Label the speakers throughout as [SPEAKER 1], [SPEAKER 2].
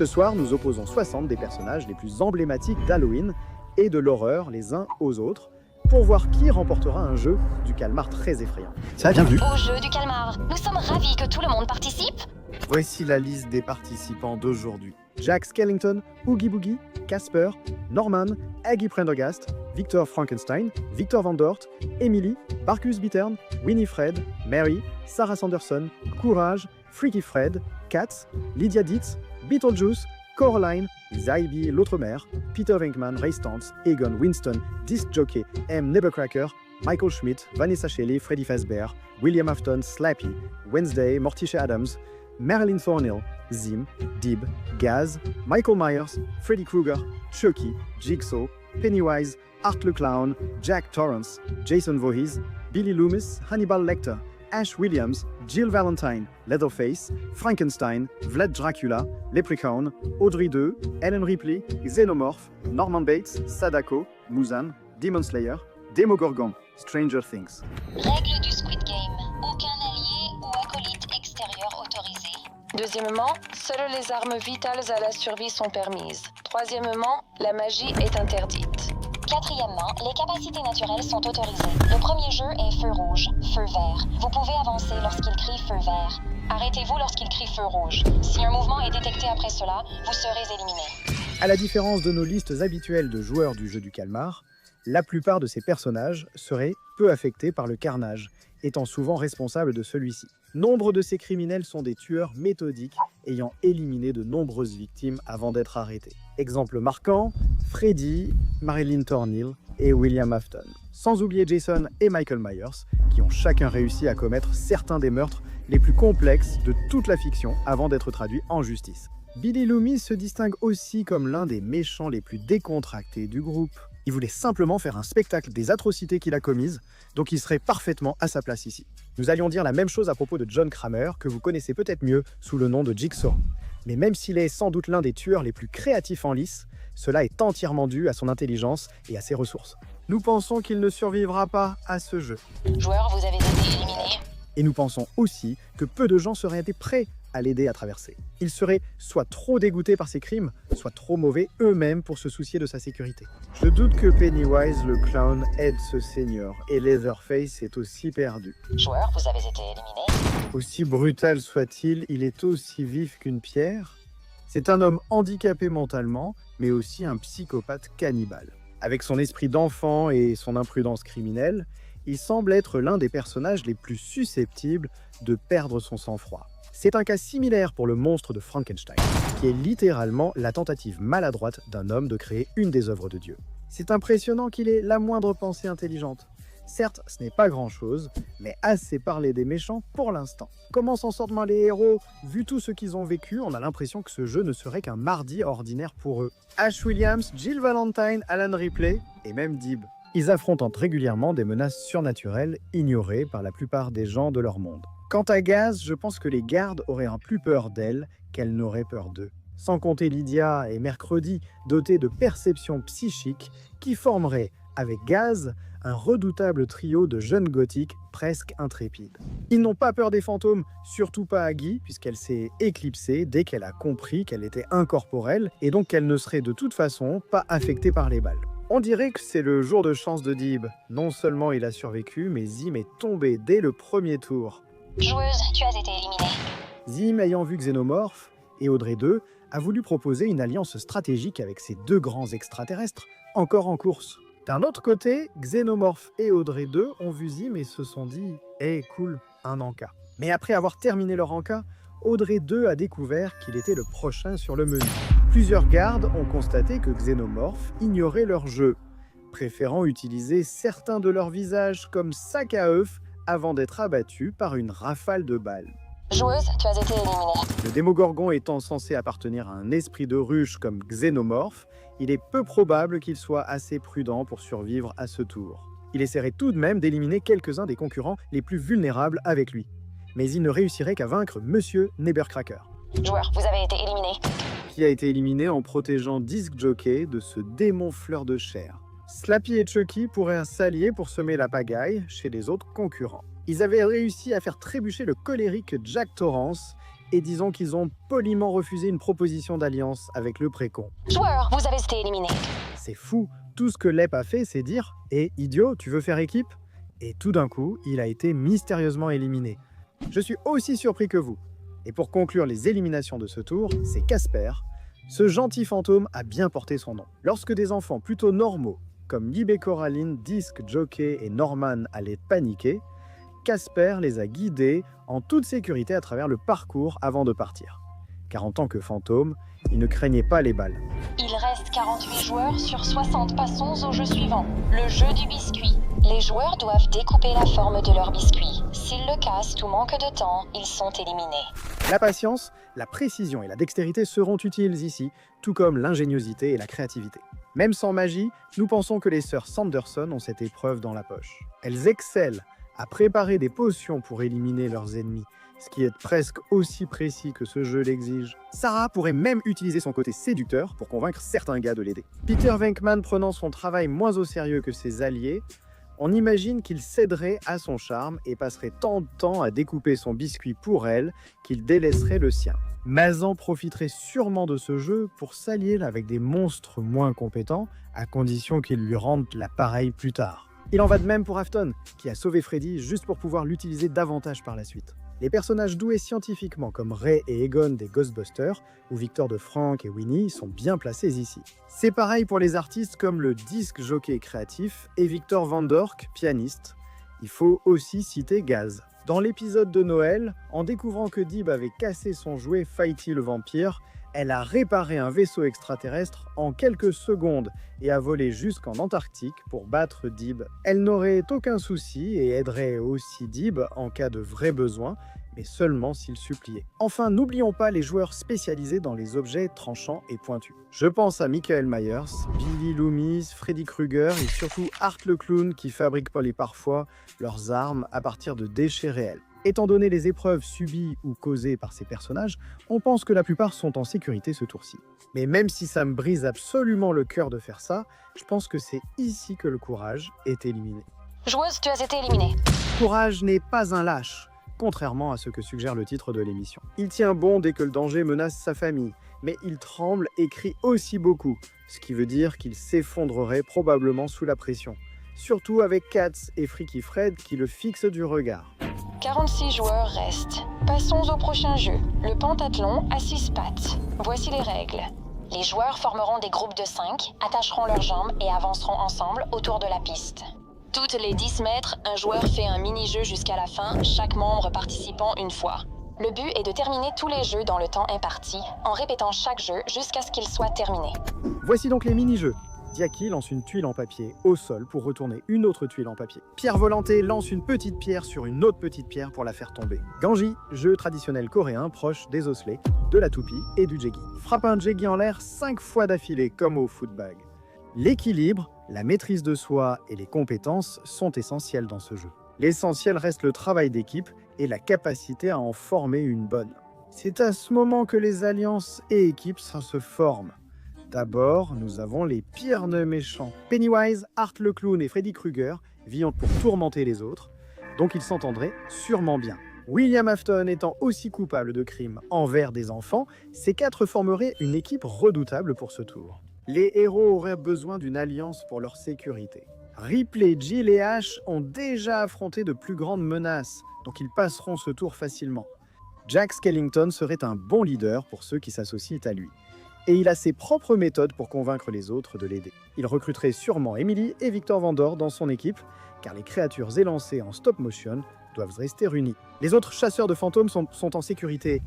[SPEAKER 1] Ce soir, nous opposons 60 des personnages les plus emblématiques d'Halloween et de l'horreur les uns aux autres, pour voir qui remportera un jeu du calmar très effrayant.
[SPEAKER 2] Ça, bien vu.
[SPEAKER 3] Au jeu du calmar, nous sommes ravis que tout le monde participe.
[SPEAKER 1] Voici la liste des participants d'aujourd'hui. Jack Skellington, Oogie Boogie, Casper, Norman, Aggie Prendergast, Victor Frankenstein, Victor Van Dort, Emily, Marcus Bittern, Winifred, Mary, Sarah Sanderson, Courage, Freaky Fred, Katz, Lydia Dietz, Beetlejuice, Coraline, Zybe l'autre mère, Peter Venkman, Ray Stantz, Egon Winston, Disc Jockey, M. Nebercracker, Michael Schmidt, Vanessa Shelley, Freddy Fazbear, William Afton, Slappy, Wednesday, Morticia Adams, Marilyn Thornhill, Zim, Dib, Gaz, Michael Myers, Freddy Krueger, Chucky, Jigsaw, Pennywise, Art the Clown, Jack Torrance, Jason Voorhees, Billy Loomis, Hannibal Lecter, Ash Williams, Jill Valentine, Leatherface, Frankenstein, Vlad Dracula, Leprechaun, Audrey II, Ellen Ripley, Xenomorph, Norman Bates, Sadako, Muzan, Demon Slayer, Demogorgon, Stranger Things.
[SPEAKER 3] Règle du Squid Game. Aucun allié ou acolyte extérieur autorisé. Deuxièmement, seules les armes vitales à la survie sont permises. Troisièmement, la magie est interdite. Quatrièmement, les capacités naturelles sont autorisées. Le premier jeu est feu rouge, feu vert. Vous pouvez avancer lorsqu'il crie feu vert. Arrêtez-vous lorsqu'il crie feu rouge. Si un mouvement est détecté après cela, vous serez éliminé.
[SPEAKER 1] À la différence de nos listes habituelles de joueurs du jeu du calmar, la plupart de ces personnages seraient peu affectés par le carnage, étant souvent responsables de celui-ci. Nombre de ces criminels sont des tueurs méthodiques, ayant éliminé de nombreuses victimes avant d'être arrêtés. Exemple marquant, Freddy, Marilyn Thornhill et William Afton. Sans oublier Jason et Michael Myers, qui ont chacun réussi à commettre certains des meurtres les plus complexes de toute la fiction avant d'être traduits en justice. Billy Loomis se distingue aussi comme l'un des méchants les plus décontractés du groupe. Il voulait simplement faire un spectacle des atrocités qu'il a commises, donc il serait parfaitement à sa place ici. Nous allions dire la même chose à propos de John Kramer, que vous connaissez peut-être mieux sous le nom de Jigsaw. Mais même s'il est sans doute l'un des tueurs les plus créatifs en lice, cela est entièrement dû à son intelligence et à ses ressources. Nous pensons qu'il ne survivra pas à ce jeu.
[SPEAKER 3] Joueurs, vous avez été éliminés.
[SPEAKER 1] Et nous pensons aussi que peu de gens seraient prêts à l'aider à traverser. Ils seraient soit trop dégoûtés par ses crimes, soit trop mauvais eux-mêmes pour se soucier de sa sécurité. Je doute que Pennywise le clown aide ce seigneur, et Leatherface est aussi perdu.
[SPEAKER 3] Joueurs, vous avez été éliminés.
[SPEAKER 1] Aussi brutal soit-il, il est aussi vif qu'une pierre. C'est un homme handicapé mentalement, mais aussi un psychopathe cannibale. Avec son esprit d'enfant et son imprudence criminelle, il semble être l'un des personnages les plus susceptibles de perdre son sang-froid. C'est un cas similaire pour le monstre de Frankenstein, qui est littéralement la tentative maladroite d'un homme de créer une des œuvres de Dieu. C'est impressionnant qu'il ait la moindre pensée intelligente. Certes, ce n'est pas grand-chose, mais assez parler des méchants pour l'instant. Comment s'en sortent les héros? Vu tout ce qu'ils ont vécu, on a l'impression que ce jeu ne serait qu'un mardi ordinaire pour eux. Ash Williams, Jill Valentine, Alan Ripley et même Dib. Ils affrontent régulièrement des menaces surnaturelles ignorées par la plupart des gens de leur monde. Quant à Gaz, je pense que les gardes auraient plus peur d'elle qu'elle n'aurait peur d'eux. Sans compter Lydia et Mercredi, dotés de perceptions psychiques qui formeraient, avec Gaz, un redoutable trio de jeunes gothiques presque intrépides. Ils n'ont pas peur des fantômes, surtout pas Aggie, puisqu'elle s'est éclipsée dès qu'elle a compris qu'elle était incorporelle et donc qu'elle ne serait de toute façon pas affectée par les balles. On dirait que c'est le jour de chance de Dib. Non seulement il a survécu, mais Zim est tombé dès le premier tour.
[SPEAKER 3] Joueuse, tu as été éliminée.
[SPEAKER 1] Zim, ayant vu Xenomorph et Audrey II, a voulu proposer une alliance stratégique avec ces deux grands extraterrestres, encore en course. D'un autre côté, Xenomorph et Audrey II ont vu Zim et se sont dit « Eh, cool, un encas ». Mais après avoir terminé leur encas, Audrey II a découvert qu'il était le prochain sur le menu. Plusieurs gardes ont constaté que Xenomorph ignorait leur jeu, préférant utiliser certains de leurs visages comme sac à œufs avant d'être abattus par une rafale de balles.
[SPEAKER 3] Joueuse, tu as été éliminée.
[SPEAKER 1] Le Démogorgon étant censé appartenir à un esprit de ruche comme Xenomorph, il est peu probable qu'il soit assez prudent pour survivre à ce tour. Il essaierait tout de même d'éliminer quelques-uns des concurrents les plus vulnérables avec lui. Mais il ne réussirait qu'à vaincre Monsieur Nebercracker.
[SPEAKER 3] Joueur, vous avez été éliminé.
[SPEAKER 1] Qui a été éliminé en protégeant Disc Jockey de ce démon fleur de chair. Slappy et Chucky pourraient s'allier pour semer la pagaille chez les autres concurrents. Ils avaient réussi à faire trébucher le colérique Jack Torrance et disons qu'ils ont poliment refusé une proposition d'alliance avec le précon.
[SPEAKER 3] Joueurs, vous avez été éliminés.
[SPEAKER 1] C'est fou, tout ce que Lep a fait, c'est dire « Eh, idiot, tu veux faire équipe ?» Et tout d'un coup, il a été mystérieusement éliminé. Je suis aussi surpris que vous. Et pour conclure les éliminations de ce tour, c'est Casper. Ce gentil fantôme a bien porté son nom. Lorsque des enfants plutôt normaux, comme Lib et Coraline, Disc, Jockey et Norman allaient paniquer, Casper les a guidés en toute sécurité à travers le parcours avant de partir. Car en tant que fantôme, il ne craignait pas les balles.
[SPEAKER 3] Il reste 48 joueurs sur 60. Passons au jeu suivant, le jeu du biscuit. Les joueurs doivent découper la forme de leur biscuit. S'ils le cassent ou manquent de temps, ils sont éliminés.
[SPEAKER 1] La patience, la précision et la dextérité seront utiles ici, tout comme l'ingéniosité et la créativité. Même sans magie, nous pensons que les sœurs Sanderson ont cette épreuve dans la poche. Elles excellent à préparer des potions pour éliminer leurs ennemis, ce qui est presque aussi précis que ce jeu l'exige. Sarah pourrait même utiliser son côté séducteur pour convaincre certains gars de l'aider. Peter Venkman prenant son travail moins au sérieux que ses alliés, on imagine qu'il céderait à son charme et passerait tant de temps à découper son biscuit pour elle qu'il délaisserait le sien. Mazan profiterait sûrement de ce jeu pour s'allier avec des monstres moins compétents, à condition qu'ils lui rendent l'appareil plus tard. Il en va de même pour Afton, qui a sauvé Freddy juste pour pouvoir l'utiliser davantage par la suite. Les personnages doués scientifiquement comme Ray et Egon des Ghostbusters ou Victor de Frank et Winnie sont bien placés ici. C'est pareil pour les artistes comme le Disc Jockey créatif et Victor Van Dork, pianiste. Il faut aussi citer Gaz. Dans l'épisode de Noël, en découvrant que Dib avait cassé son jouet Fighty le vampire, elle a réparé un vaisseau extraterrestre en quelques secondes et a volé jusqu'en Antarctique pour battre Dib. Elle n'aurait aucun souci et aiderait aussi Dib en cas de vrai besoin, mais seulement s'il suppliait. Enfin, n'oublions pas les joueurs spécialisés dans les objets tranchants et pointus. Je pense à Michael Myers, Billy Loomis, Freddy Krueger et surtout Art le Clown qui fabrique parfois leurs armes à partir de déchets réels. Étant donné les épreuves subies ou causées par ces personnages, on pense que la plupart sont en sécurité ce tour-ci. Mais même si ça me brise absolument le cœur de faire ça, je pense que c'est ici que le courage est éliminé.
[SPEAKER 3] Joueuse, tu as été éliminée.
[SPEAKER 1] Courage n'est pas un lâche, contrairement à ce que suggère le titre de l'émission. Il tient bon dès que le danger menace sa famille, mais il tremble et crie aussi beaucoup, ce qui veut dire qu'il s'effondrerait probablement sous la pression. Surtout avec Katz et Freaky Fred qui le fixent du regard.
[SPEAKER 3] 46 joueurs restent. Passons au prochain jeu, le pentathlon à 6 pattes. Voici les règles. Les joueurs formeront des groupes de 5, attacheront leurs jambes et avanceront ensemble autour de la piste. Toutes les 10 mètres, un joueur fait un mini-jeu jusqu'à la fin, chaque membre participant une fois. Le but est de terminer tous les jeux dans le temps imparti, en répétant chaque jeu jusqu'à ce qu'il soit terminé.
[SPEAKER 1] Voici donc les mini-jeux. Diaki lance une tuile en papier au sol pour retourner une autre tuile en papier. Pierre Volanté lance une petite pierre sur une autre petite pierre pour la faire tomber. Ganji, jeu traditionnel coréen proche des osselets, de la toupie et du jegi. Frappe un jegi en l'air 5 fois d'affilée comme au footbag. L'équilibre, la maîtrise de soi et les compétences sont essentiels dans ce jeu. L'essentiel reste le travail d'équipe et la capacité à en former une bonne. C'est à ce moment que les alliances et équipes se forment. D'abord, nous avons les pires méchants. Pennywise, Art le Clown et Freddy Krueger vivant pour tourmenter les autres, donc ils s'entendraient sûrement bien. William Afton étant aussi coupable de crimes envers des enfants, ces 4 formeraient une équipe redoutable pour ce tour. Les héros auraient besoin d'une alliance pour leur sécurité. Ripley, Jill et Ash ont déjà affronté de plus grandes menaces, donc ils passeront ce tour facilement. Jack Skellington serait un bon leader pour ceux qui s'associent à lui. Et il a ses propres méthodes pour convaincre les autres de l'aider. Il recruterait sûrement Emily et Victor Vandor dans son équipe, car les créatures élancées en stop motion doivent rester unies. Les autres chasseurs de fantômes sont en sécurité,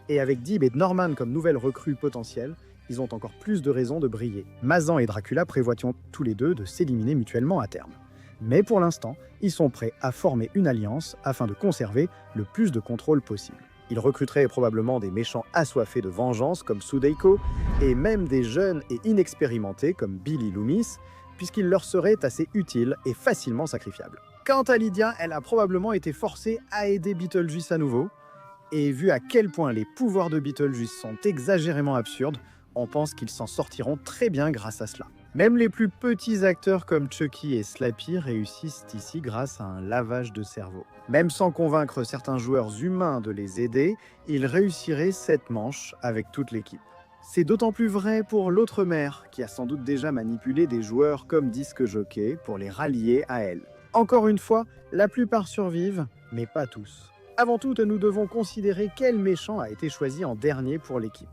[SPEAKER 1] et avec Dib et Norman comme nouvelles recrues potentielles, ils ont encore plus de raisons de briller. Mazan et Dracula prévoient tous les deux de s'éliminer mutuellement à terme. Mais pour l'instant, ils sont prêts à former une alliance afin de conserver le plus de contrôle possible. Ils recruteraient probablement des méchants assoiffés de vengeance comme Sudeiko, et même des jeunes et inexpérimentés comme Billy Loomis, puisqu'ils leur seraient assez utiles et facilement sacrifiables. Quant à Lydia, elle a probablement été forcée à aider Beetlejuice à nouveau, et vu à quel point les pouvoirs de Beetlejuice sont exagérément absurdes, on pense qu'ils s'en sortiront très bien grâce à cela. Même les plus petits acteurs comme Chucky et Slappy réussissent ici grâce à un lavage de cerveau. Même sans convaincre certains joueurs humains de les aider, ils réussiraient cette manche avec toute l'équipe. C'est d'autant plus vrai pour l'autre mère, qui a sans doute déjà manipulé des joueurs comme disque jockey pour les rallier à elle. Encore une fois, la plupart survivent, mais pas tous. Avant tout, nous devons considérer quel méchant a été choisi en dernier pour l'équipe.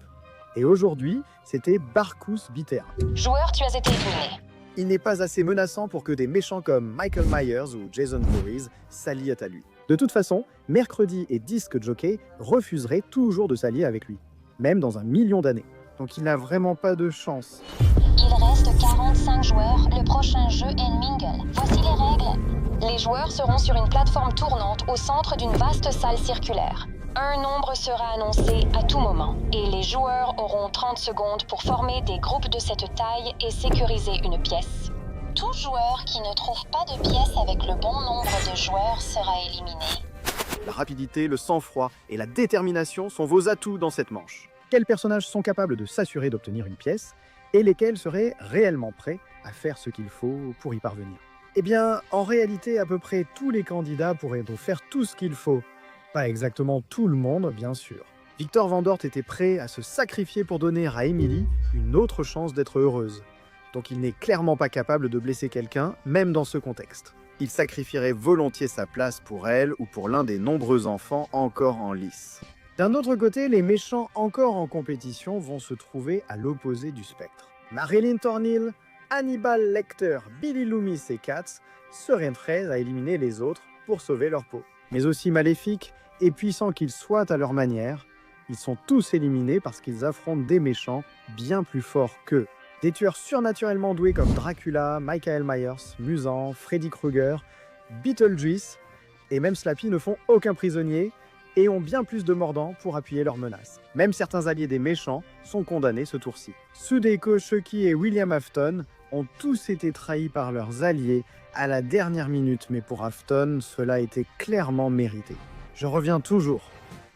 [SPEAKER 1] Et aujourd'hui, c'était Barkus Bitter.
[SPEAKER 3] Joueur, tu as été éliminé.
[SPEAKER 1] Il n'est pas assez menaçant pour que des méchants comme Michael Myers ou Jason Voorhees s'allient à lui. De toute façon, Mercredi et Disc Jockey refuseraient toujours de s'allier avec lui, même dans 1 million d'années. Donc il n'a vraiment pas de chance.
[SPEAKER 3] Il reste 45 joueurs. Le prochain jeu est Mingle. Voici les règles. Les joueurs seront sur une plateforme tournante au centre d'une vaste salle circulaire. Un nombre sera annoncé à tout moment et les joueurs auront 30 secondes pour former des groupes de cette taille et sécuriser une pièce. Tout joueur qui ne trouve pas de pièce avec le bon nombre de joueurs sera éliminé.
[SPEAKER 1] La rapidité, le sang-froid et la détermination sont vos atouts dans cette manche. Quels personnages sont capables de s'assurer d'obtenir une pièce et lesquels seraient réellement prêts à faire ce qu'il faut pour y parvenir? Eh bien, en réalité, à peu près tous les candidats pourraient donc faire tout ce qu'il faut. Pas exactement tout le monde, bien sûr. Victor Van Dort était prêt à se sacrifier pour donner à Emily une autre chance d'être heureuse. Donc il n'est clairement pas capable de blesser quelqu'un, même dans ce contexte. Il sacrifierait volontiers sa place pour elle ou pour l'un des nombreux enfants encore en lice. D'un autre côté, les méchants encore en compétition vont se trouver à l'opposé du spectre. Marilyn Thornhill, Hannibal Lecter, Billy Loomis et Katz seraient prêts à éliminer les autres pour sauver leur peau. Mais aussi maléfiques et puissants qu'ils soient à leur manière, ils sont tous éliminés parce qu'ils affrontent des méchants bien plus forts qu'eux. Des tueurs surnaturellement doués comme Dracula, Michael Myers, Musan, Freddy Krueger, Beetlejuice et même Slappy ne font aucun prisonnier et ont bien plus de mordants pour appuyer leurs menaces. Même certains alliés des méchants sont condamnés ce tour-ci. Sudeko, Chucky et William Afton ont tous été trahis par leurs alliés à la dernière minute, mais pour Afton, cela était clairement mérité. Je reviens toujours.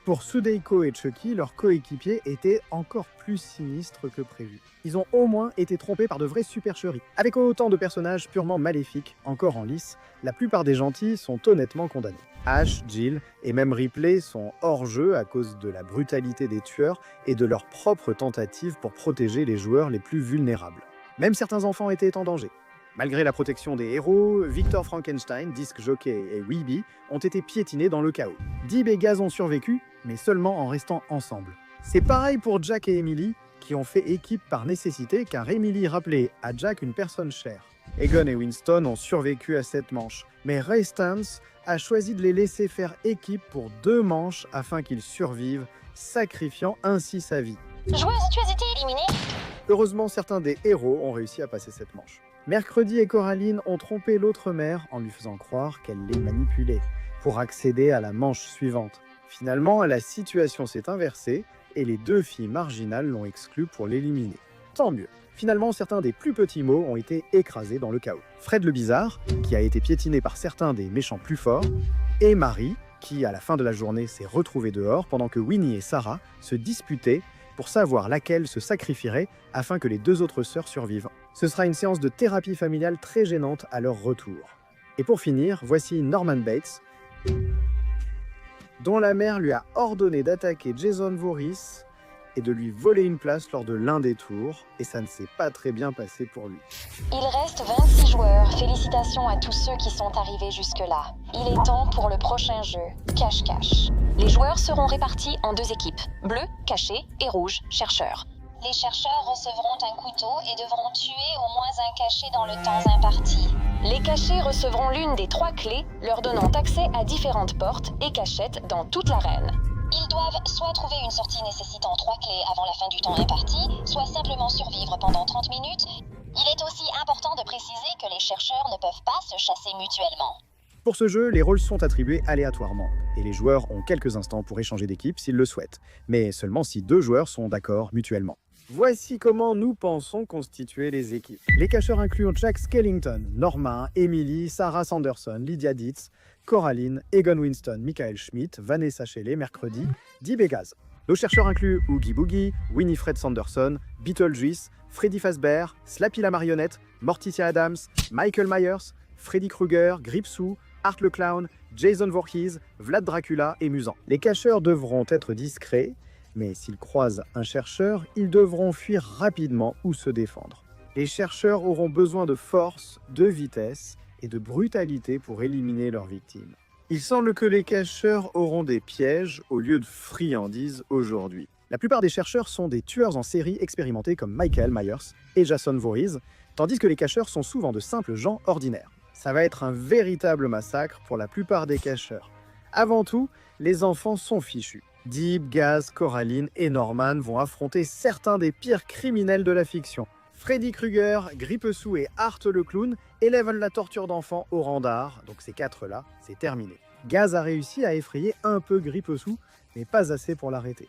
[SPEAKER 1] Pour Sudeko et Chucky, leurs coéquipiers étaient encore plus sinistres que prévu. Ils ont au moins été trompés par de vraies supercheries. Avec autant de personnages purement maléfiques, encore en lice, la plupart des gentils sont honnêtement condamnés. Ash, Jill et même Ripley sont hors jeu à cause de la brutalité des tueurs et de leurs propres tentatives pour protéger les joueurs les plus vulnérables. Même certains enfants étaient en danger. Malgré la protection des héros, Victor Frankenstein, Disc Jockey et Weeby ont été piétinés dans le chaos. Dib et Gaz ont survécu, mais seulement en restant ensemble. C'est pareil pour Jack et Emily, qui ont fait équipe par nécessité car Emily rappelait à Jack une personne chère. Egon et Winston ont survécu à cette manche, mais Ray Stantz a choisi de les laisser faire équipe pour 2 manches afin qu'ils survivent, sacrifiant ainsi sa vie.
[SPEAKER 3] Joueuse, tu as été éliminée.
[SPEAKER 1] Heureusement, certains des héros ont réussi à passer cette manche. Mercredi et Coraline ont trompé l'autre mère en lui faisant croire qu'elle les manipulait pour accéder à la manche suivante. Finalement, la situation s'est inversée et les 2 filles marginales l'ont exclue pour l'éliminer. Tant mieux. Finalement, certains des plus petits mots ont été écrasés dans le chaos. Fred le Bizarre, qui a été piétiné par certains des méchants plus forts, et Marie, qui à la fin de la journée s'est retrouvée dehors pendant que Winnie et Sarah se disputaient pour savoir laquelle se sacrifierait afin que les 2 autres sœurs survivent. Ce sera une séance de thérapie familiale très gênante à leur retour. Et pour finir, voici Norman Bates, dont la mère lui a ordonné d'attaquer Jason Voorhees et de lui voler une place lors de l'un des tours, et ça ne s'est pas très bien passé pour lui.
[SPEAKER 3] Il reste 26 joueurs. Félicitations à tous ceux qui sont arrivés jusque-là. Il est temps pour le prochain jeu, cache-cache. Les joueurs seront répartis en 2 équipes, bleu, caché, et rouge, chercheur. Les chercheurs recevront un couteau et devront tuer au moins un caché dans le temps imparti. Les cachés recevront l'une des 3 clés, leur donnant accès à différentes portes et cachettes dans toute l'arène. Ils doivent soit trouver une sortie nécessitant 3 clés avant la fin du temps imparti, soit simplement survivre pendant 30 minutes. Il est aussi important de préciser que les chercheurs ne peuvent pas se chasser mutuellement.
[SPEAKER 1] Pour ce jeu, les rôles sont attribués aléatoirement, et les joueurs ont quelques instants pour échanger d'équipe s'ils le souhaitent, mais seulement si 2 joueurs sont d'accord mutuellement. Voici comment nous pensons constituer les équipes. Les cacheurs incluent Jack Skellington, Norma, Emily, Sarah Sanderson, Lydia Dietz, Coraline, Egon Winston, Michael Schmidt, Vanessa Shelley, Mercredi, Dib et Gaz. Nos chercheurs incluent Oogie Boogie, Winifred Sanderson, Beetlejuice, Freddy Fazbear, Slappy la marionnette, Morticia Adams, Michael Myers, Freddy Krueger, Gripsou, Art le Clown, Jason Voorhees, Vlad Dracula et Musan. Les cacheurs devront être discrets, mais s'ils croisent un chercheur, ils devront fuir rapidement ou se défendre. Les chercheurs auront besoin de force, de vitesse et de brutalité pour éliminer leurs victimes. Il semble que les cacheurs auront des pièges au lieu de friandises aujourd'hui. La plupart des chercheurs sont des tueurs en série expérimentés comme Michael Myers et Jason Voorhees, tandis que les cacheurs sont souvent de simples gens ordinaires. Ça va être un véritable massacre pour la plupart des cacheurs. Avant tout, les enfants sont fichus. Deeb, Gaz, Coraline et Norman vont affronter certains des pires criminels de la fiction. Freddy Krueger, Gripsou et Art le Clown élèvent la torture d'enfants au rang d'art, donc ces quatre-là, c'est terminé. Gaz a réussi à effrayer un peu Gripsou, mais pas assez pour l'arrêter.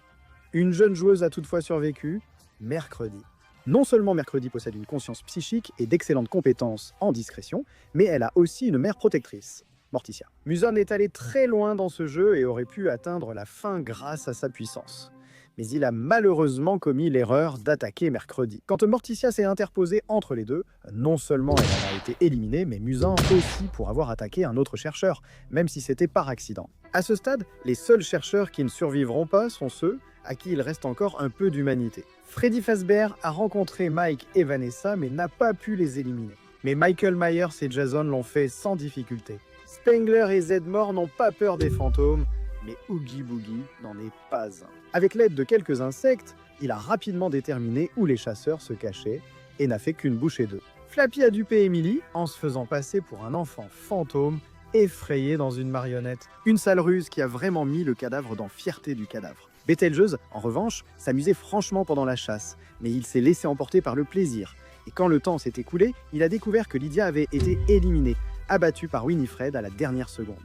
[SPEAKER 1] Une jeune joueuse a toutefois survécu, Mercredi. Non seulement Mercredi possède une conscience psychique et d'excellentes compétences en discrétion, mais elle a aussi une mère protectrice, Morticia. Musan est allé très loin dans ce jeu et aurait pu atteindre la fin grâce à sa puissance. Mais il a malheureusement commis l'erreur d'attaquer Mercredi. Quand Morticia s'est interposée entre les deux, non seulement elle en a été éliminée, mais Musan aussi pour avoir attaqué un autre chercheur, même si c'était par accident. À ce stade, les seuls chercheurs qui ne survivront pas sont ceux à qui il reste encore un peu d'humanité. Freddy Fazbear a rencontré Mike et Vanessa, mais n'a pas pu les éliminer. Mais Michael Myers et Jason l'ont fait sans difficulté. Spengler et Zedmore n'ont pas peur des fantômes, mais Oogie Boogie n'en est pas un. Avec l'aide de quelques insectes, il a rapidement déterminé où les chasseurs se cachaient et n'a fait qu'une bouchée d'œufs. Flappy a dupé Emily en se faisant passer pour un enfant fantôme effrayé dans une marionnette. Une sale ruse qui a vraiment mis le cadavre dans fierté du cadavre. Betelgeuse, en revanche, s'amusait franchement pendant la chasse, mais il s'est laissé emporter par le plaisir. Et quand le temps s'est écoulé, il a découvert que Lydia avait été éliminée, abattue par Winifred à la dernière seconde.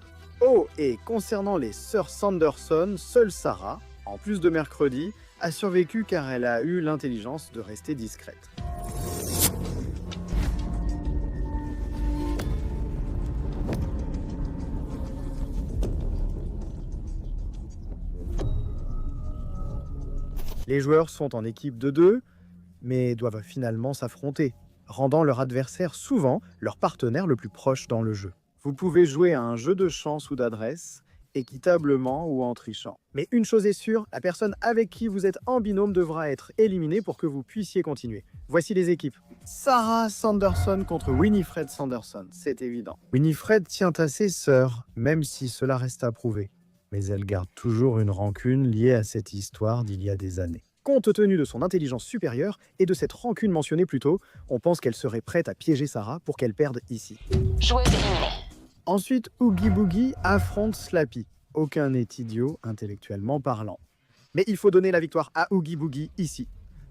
[SPEAKER 1] Oh, et concernant les sœurs Sanderson, seule Sarah, en plus de Mercredi, a survécu car elle a eu l'intelligence de rester discrète. Les joueurs sont en équipe de 2, mais doivent finalement s'affronter, rendant leur adversaire souvent leur partenaire le plus proche dans le jeu. Vous pouvez jouer à un jeu de chance ou d'adresse, équitablement ou en trichant. Mais une chose est sûre, la personne avec qui vous êtes en binôme devra être éliminée pour que vous puissiez continuer. Voici les équipes. Sarah Sanderson contre Winifred Sanderson, c'est évident. Winifred tient à ses sœurs, même si cela reste à prouver. Mais elle garde toujours une rancune liée à cette histoire d'il y a des années. Compte tenu de son intelligence supérieure et de cette rancune mentionnée plus tôt, on pense qu'elle serait prête à piéger Sarah pour qu'elle perde ici.
[SPEAKER 3] Joueuse éliminée.
[SPEAKER 1] Ensuite, Oogie Boogie affronte Slappy. Aucun n'est idiot, intellectuellement parlant. Mais il faut donner la victoire à Oogie Boogie ici.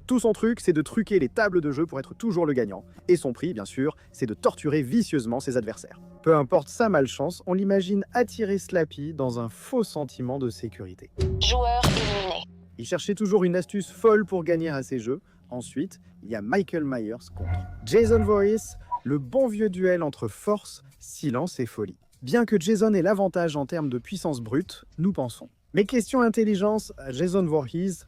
[SPEAKER 1] Tout son truc, c'est de truquer les tables de jeu pour être toujours le gagnant. Et son prix, bien sûr, c'est de torturer vicieusement ses adversaires. Peu importe sa malchance, on l'imagine attirer Slappy dans un faux sentiment de sécurité.
[SPEAKER 3] Joueur éliminé.
[SPEAKER 1] Il cherchait toujours une astuce folle pour gagner à ses jeux. Ensuite, il y a Michael Myers contre Jason Voorhees, le bon vieux duel entre force, silence et folie. Bien que Jason ait l'avantage en termes de puissance brute, nous pensons. Mais question intelligence, Jason Voorhees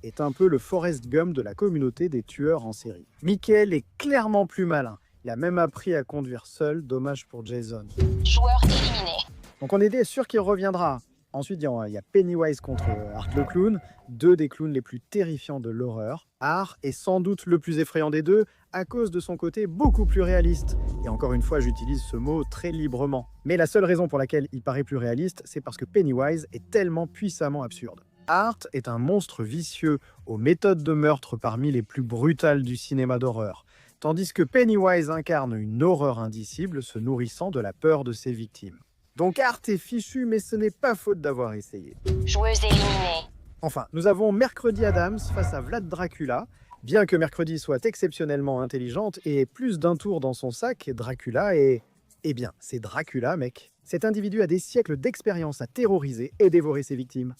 [SPEAKER 1] est un peu le Forrest Gump de la communauté des tueurs en série. Michael est clairement plus malin. Il a même appris à conduire seul, dommage pour Jason.
[SPEAKER 3] Joueur éliminé.
[SPEAKER 1] Donc on était sûr qu'il reviendra. Ensuite, il y a Pennywise contre Art le Clown, deux des clowns les plus terrifiants de l'horreur. Art est sans doute le plus effrayant des deux, à cause de son côté beaucoup plus réaliste. Et encore une fois, j'utilise ce mot très librement. Mais la seule raison pour laquelle il paraît plus réaliste, c'est parce que Pennywise est tellement puissamment absurde. Art est un monstre vicieux aux méthodes de meurtre parmi les plus brutales du cinéma d'horreur, tandis que Pennywise incarne une horreur indicible se nourrissant de la peur de ses victimes. Donc Art est fichu, mais ce n'est pas faute d'avoir essayé.
[SPEAKER 3] Joueuse éliminée.
[SPEAKER 1] Enfin, nous avons Mercredi Adams face à Vlad Dracula. Bien que Mercredi soit exceptionnellement intelligente et ait plus d'un tour dans son sac, Dracula est... Eh bien, c'est Dracula, mec. Cet individu a des siècles d'expérience à terroriser et dévorer ses victimes.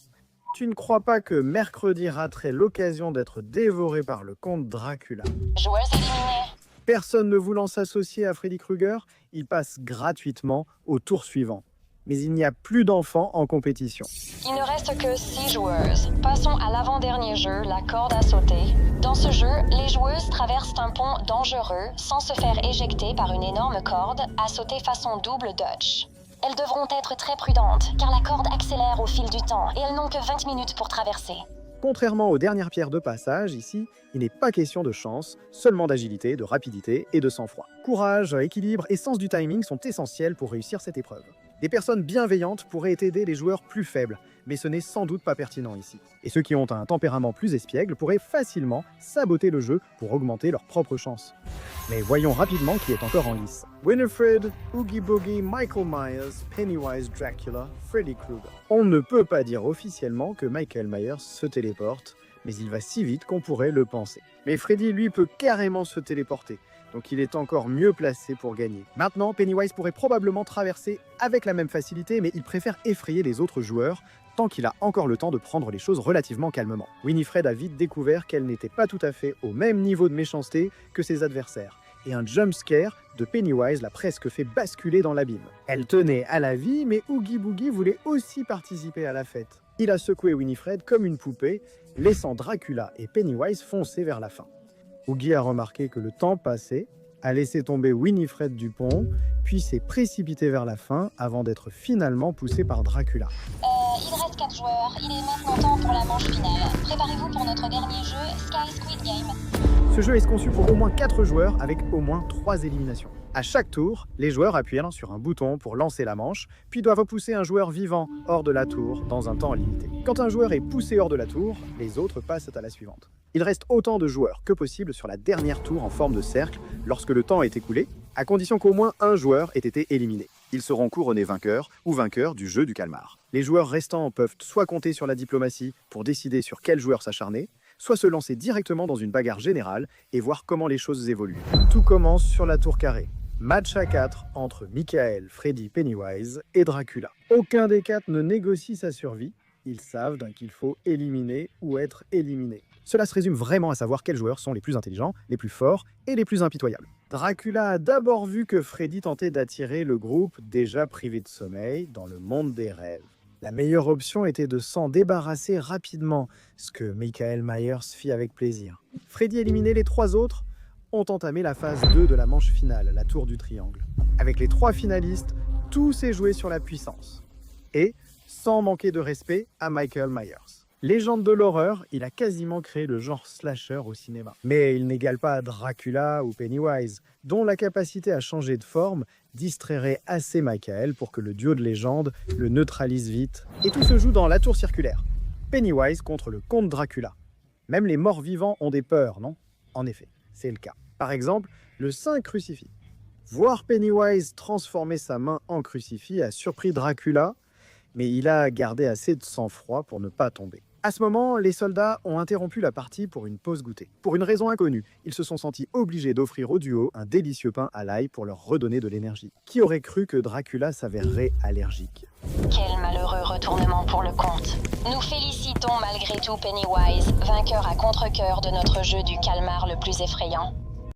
[SPEAKER 1] Tu ne crois pas que Mercredi raterait l'occasion d'être dévoré par le comte Dracula?
[SPEAKER 3] Joueuse éliminée.
[SPEAKER 1] Personne ne voulant s'associer à Freddy Krueger, il passe gratuitement au tour suivant. Mais il n'y a plus d'enfants en compétition.
[SPEAKER 3] Il ne reste que 6 joueuses. Passons à l'avant-dernier jeu, la corde à sauter. Dans ce jeu, les joueuses traversent un pont dangereux sans se faire éjecter par une énorme corde à sauter façon double Dutch. Elles devront être très prudentes, car la corde accélère au fil du temps et elles n'ont que 20 minutes pour traverser.
[SPEAKER 1] Contrairement aux dernières pierres de passage, ici, il n'est pas question de chance, seulement d'agilité, de rapidité et de sang-froid. Courage, équilibre et sens du timing sont essentiels pour réussir cette épreuve. Des personnes bienveillantes pourraient aider les joueurs plus faibles, mais ce n'est sans doute pas pertinent ici. Et ceux qui ont un tempérament plus espiègle pourraient facilement saboter le jeu pour augmenter leurs propres chances. Mais voyons rapidement qui est encore en lice. Winifred, Oogie Boogie, Michael Myers, Pennywise Dracula, Freddy Krueger. On ne peut pas dire officiellement que Michael Myers se téléporte, mais il va si vite qu'on pourrait le penser. Mais Freddy, lui, peut carrément se téléporter, donc il est encore mieux placé pour gagner. Maintenant, Pennywise pourrait probablement traverser avec la même facilité, mais il préfère effrayer les autres joueurs, tant qu'il a encore le temps de prendre les choses relativement calmement. Winifred a vite découvert qu'elle n'était pas tout à fait au même niveau de méchanceté que ses adversaires, et un jumpscare de Pennywise l'a presque fait basculer dans l'abîme. Elle tenait à la vie, mais Oogie Boogie voulait aussi participer à la fête. Il a secoué Winifred comme une poupée, laissant Dracula et Pennywise foncer vers la fin. Oogie a remarqué que le temps passait, a laissé tomber Winifred du pont, puis s'est précipité vers la fin avant d'être finalement poussé par Dracula.
[SPEAKER 3] Il reste 4 joueurs. Il est maintenant temps pour la manche finale. Préparez-vous pour notre dernier jeu, Sky Squid Game.
[SPEAKER 1] Ce jeu est conçu pour au moins 4 joueurs avec au moins 3 éliminations. À chaque tour, les joueurs appuient sur un bouton pour lancer la manche, puis doivent pousser un joueur vivant hors de la tour dans un temps limité. Quand un joueur est poussé hors de la tour, les autres passent à la suivante. Il reste autant de joueurs que possible sur la dernière tour en forme de cercle lorsque le temps est écoulé, à condition qu'au moins un joueur ait été éliminé. Ils seront couronnés vainqueurs ou vainqueurs du jeu du calmar. Les joueurs restants peuvent soit compter sur la diplomatie pour décider sur quel joueur s'acharner, soit se lancer directement dans une bagarre générale et voir comment les choses évoluent. Tout commence sur la tour carrée. Match à 4 entre Michael, Freddy, Pennywise et Dracula. Aucun des 4 ne négocie sa survie. Ils savent qu'il faut éliminer ou être éliminé. Cela se résume vraiment à savoir quels joueurs sont les plus intelligents, les plus forts et les plus impitoyables. Dracula a d'abord vu que Freddy tentait d'attirer le groupe déjà privé de sommeil dans le monde des rêves. La meilleure option était de s'en débarrasser rapidement, ce que Michael Myers fit avec plaisir. Freddy éliminait les 3 autres, ont entamé la phase 2 de la manche finale, la tour du triangle. Avec les 3 finalistes, tout s'est joué sur la puissance. Et, sans manquer de respect, à Michael Myers. Légende de l'horreur, il a quasiment créé le genre slasher au cinéma. Mais il n'égale pas Dracula ou Pennywise, dont la capacité à changer de forme distrairait assez Michael pour que le duo de légende le neutralise vite. Et tout se joue dans la tour circulaire. Pennywise contre le comte Dracula. Même les morts vivants ont des peurs, non? En effet, c'est le cas. Par exemple, le saint crucifix. Voir Pennywise transformer sa main en crucifix a surpris Dracula, mais il a gardé assez de sang-froid pour ne pas tomber. À ce moment, les soldats ont interrompu la partie pour une pause goûter. Pour une raison inconnue, ils se sont sentis obligés d'offrir au duo un délicieux pain à l'ail pour leur redonner de l'énergie. Qui aurait cru que Dracula s'avérerait allergique?
[SPEAKER 3] Quel malheureux retournement pour le comte. Nous félicitons malgré tout Pennywise, vainqueur à contre-cœur de notre jeu du calmar le plus effrayant.